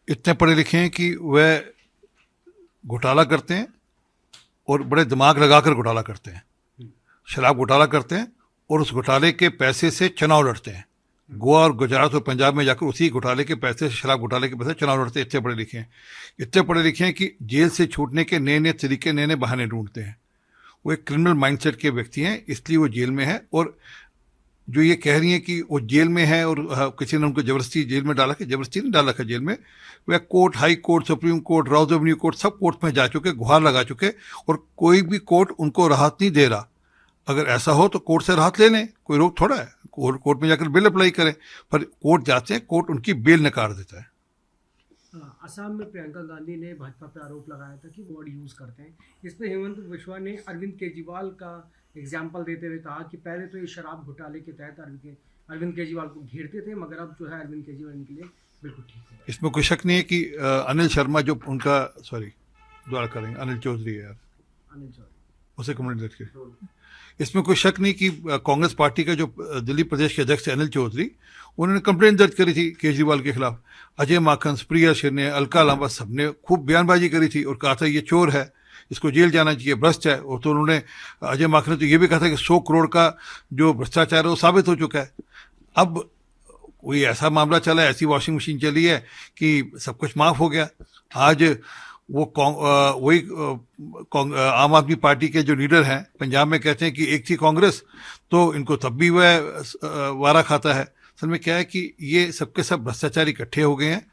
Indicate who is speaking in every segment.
Speaker 1: इतने पढ़े लिखे हैं कि वह घोटाला करते हैं और बड़े दिमाग लगाकर घोटाला करते हैं। शराब घोटाला करते हैं और उस घोटाले के पैसे से चुनाव लड़ते हैं। गोवा और गुजरात और पंजाब में जाकर उसी घोटाले के पैसे से, शराब घोटाले के पैसे चुनाव लड़ते हैं। इतने पढ़े लिखे हैं, इतने पढ़े लिखे हैं कि जेल से छूटने के नए नए तरीके, नए नए बहाने ढूंढते हैं। वो एक क्रिमिनल माइंडसेट के व्यक्ति हैं, इसलिए वो जेल में है। और जो ये कह रही हैं कि वो जेल में है और किसी ने उनको जबरदस्ती जेल में डाला, कि जबरदस्ती नहीं डाला है जेल में। वह court, high court, supreme court, Rouse Avenue court, सब कोर्ट में जा चुके, गुहार लगा चुके, और कोई भी कोर्ट उनको राहत नहीं दे रहा। अगर ऐसा हो तो कोर्ट से राहत ले लें, कोई रोक थोड़ा है। कोर्ट में जाकर बेल अप्लाई करें, पर कोर्ट जाते हैं, कोर्ट उनकी बेल नकार देता है।
Speaker 2: असम में प्रियंका गांधी ने भाजपा पर आरोप लगाया था कि वर्ड यूज़ करते हैं। इस पर हेमंत बिश्वा ने अरविंद केजरीवाल का एग्जाम्पल देते हुए कहा कि पहले तो ये शराब घोटाले के तहत अरविंद केजरीवाल को घेरते थे, मगर अब जो है अरविंद केजरीवाल इनके लिए बिल्कुल ठीक है।
Speaker 1: इसमें कोई शक नहीं है कि अनिल शर्मा जो उनका, सॉरी द्वारा करेंगे, अनिल चौधरी है यार,
Speaker 2: अनिल चौधरी
Speaker 1: उसे कमेंट करके, इसमें कोई शक नहीं कि कांग्रेस पार्टी का जो दिल्ली प्रदेश के अध्यक्ष अनिल चौधरी, उन्होंने कंप्लेंट दर्ज करी थी केजरीवाल के खिलाफ। अजय माखन, प्रिया शिरने, अलका लांबा, सबने खूब बयानबाजी करी थी और कहा था ये चोर है, इसको जेल जाना चाहिए, भ्रष्ट है। और तो उन्होंने, अजय माखन ने तो ये भी कहा था कि 100 करोड़ का जो भ्रष्टाचार है वो साबित हो चुका है। अब कोई ऐसा मामला चला, ऐसी वॉशिंग मशीन चली है कि सब कुछ माफ हो गया। आज वो वही आम आदमी पार्टी के जो लीडर हैं पंजाब में कहते हैं कि एक थी कांग्रेस, तो इनको तब भी वह वारा खाता है। असल में क्या है कि ये सबके सब भ्रष्टाचार इकट्ठे हो गए हैं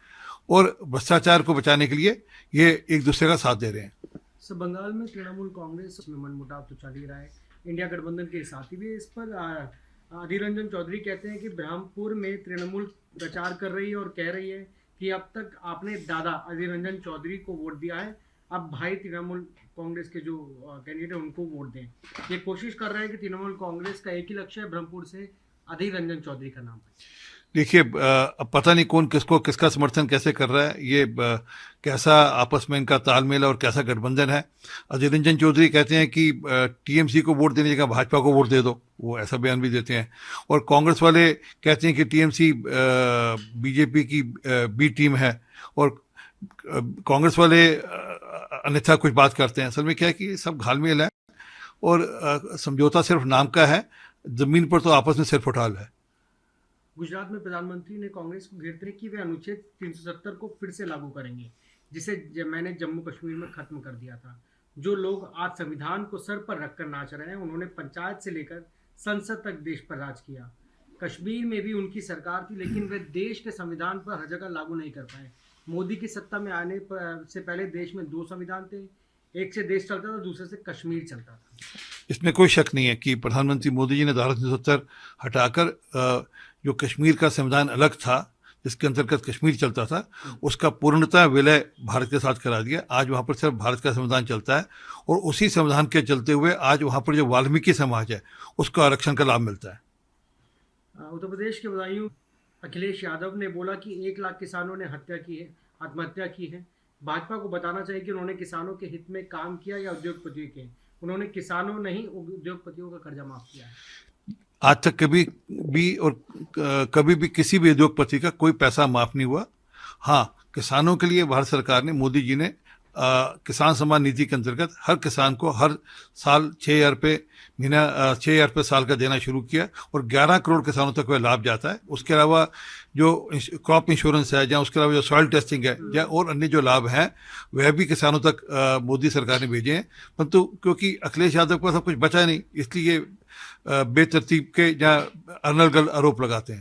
Speaker 1: और भ्रष्टाचार को बचाने के लिए ये एक दूसरे का साथ दे रहे हैं।
Speaker 2: सर, बंगाल में तृणमूल कांग्रेस में मनमुटाव तो चल ही रहा है, इंडिया गठबंधन के साथी भी इस पर अधीर रंजन चौधरी कहते हैं कि ब्रह्मपुर में तृणमूल प्रचार कर रही है और कह रही है कि अब तक आपने दादा अधीर रंजन चौधरी को वोट दिया है, अब भाई तृणमूल कांग्रेस के जो कैंडिडेट है उनको वोट दें। ये कोशिश कर रहे हैं कि तृणमूल कांग्रेस का एक ही लक्ष्य है, ब्रह्मपुर से अधीर रंजन चौधरी का नाम है।
Speaker 1: देखिए, अब पता नहीं कौन किसको किसका समर्थन कैसे कर रहा है, ये कैसा आपस में इनका तालमेल और कैसा गठबंधन है। अधीर रंजन चौधरी कहते हैं कि टीएमसी को वोट देने की जगह भाजपा को वोट दे दो, वो ऐसा बयान भी देते हैं। और कांग्रेस वाले कहते हैं कि टीएमसी बीजेपी की बी टीम है, और कांग्रेस वाले अन्यथा कुछ बात करते हैं। असल में क्या है कि सब घालमेल है और समझौता सिर्फ नाम का है, जमीन पर तो आपस में सिर्फ उठाल है।
Speaker 2: गुजरात में प्रधानमंत्री ने कांग्रेस को घेरते कि वे अनुच्छेद 370 को फिर से लागू करेंगे, जिसे मैंने जम्मू कश्मीर में खत्म कर दिया था। जो लोग आज संविधान को सर पर रखकर नाच रहे हैं, उन्होंने पंचायत से लेकर संसद तक देश पर राज किया। कश्मीर में भी उनकी सरकार थी, लेकिन वे देश के संविधान पर हर जगह लागू नहीं कर पाए। मोदी की सत्ता में आने से पहले देश में 2 संविधान थे, एक से देश चलता था, दूसरे से कश्मीर चलता था।
Speaker 1: इसमें कोई शक नहीं है कि प्रधानमंत्री मोदी जी ने धारा 370 हटाकर जो कश्मीर का संविधान अलग था, जिसके अंतर्गत कश्मीर चलता था, उसका पूर्णतः विलय भारत के साथ करा दिया। आज वहाँ पर सिर्फ भारत का संविधान चलता है, और उसी संविधान के चलते हुए आज वहाँ पर जो वाल्मीकि समाज है उसको आरक्षण का लाभ मिलता है।
Speaker 2: उत्तर प्रदेश के बदायूं अखिलेश यादव ने बोला कि 1 लाख किसानों ने आत्महत्या की है। भाजपा को बताना चाहिए कि उन्होंने किसानों के हित में काम किया या उद्योगपतियों के। उन्होंने किसानों नहीं, उद्योगपतियों का कर्जा माफ किया है।
Speaker 1: आज तक कभी भी किसी भी उद्योगपति का कोई पैसा माफ नहीं हुआ। हाँ, किसानों के लिए भारत सरकार ने, मोदी जी ने किसान सम्मान निधि के अंतर्गत हर किसान को हर साल 6,000 रुपये महीना, 6,000 रुपये साल का देना शुरू किया, और 11 करोड़ किसानों तक वह लाभ जाता है। उसके अलावा जो क्रॉप इंश्योरेंस है, या उसके अलावा जो सॉइल टेस्टिंग है, या और अन्य जो लाभ हैं, वह भी किसानों तक मोदी सरकार ने भेजे हैं। परंतु क्योंकि अखिलेश यादव का सब कुछ बचा नहीं, इसलिए बेतरतीब के या अनर्गल आरोप लगाते हैं।